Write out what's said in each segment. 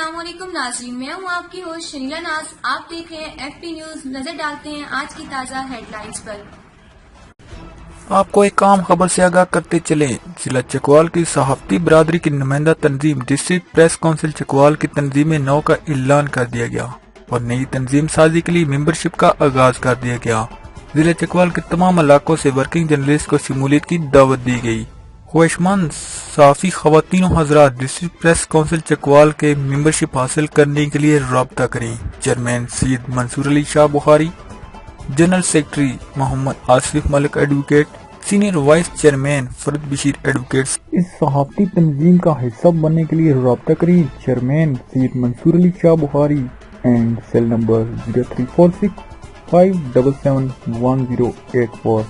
अस्सलाम वालेकुम नाज़रीन, मैं हूँ आपकी होस्ट शनीला नाज। आप देख रहे हैं FP न्यूज। नजर डालते हैं आज की ताज़ा हेडलाइंस पर। आपको एक आम खबर से आगाह करते चले। जिला चकवाल की सहाफती बरादरी की नुमाइंदा तंजीम डिस्ट्रिक्ट प्रेस काउंसिल चकवाल की तंजीम नौ का ऐलान कर दिया गया और नई तंजीम साजी के लिए मेंबरशिप का आगाज कर दिया गया। जिला चकवाल के तमाम इलाकों से वर्किंग जर्नलिस्ट को शमूलियत की दावत दी गई। ख्वाहिशमंद साफी खवातीन हजरात डिस्ट्रिक्ट प्रेस काउंसिल चकवाल के मेंबरशिप हासिल करने के लिए राब्ता करें। Chairman Syed Mansoor Ali Shah Bukhari, general secretary Mohammad Asif Malik advocate, senior vice chairman Farad Bashir advocates. इस सहाफती तंजीम का हिस्सा बनने के लिए राब्ता करें। Chairman Syed Mansoor Ali Shah Bukhari and cell number 034657711084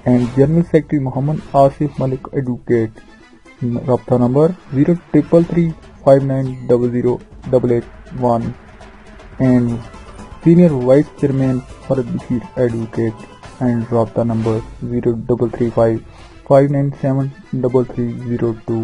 and General Secretary Muhammad Asif Malik Advocate. Rabta number 0333590081 and Senior Vice Chairman Farad Bashir Advocate and Rabta number 033559730302.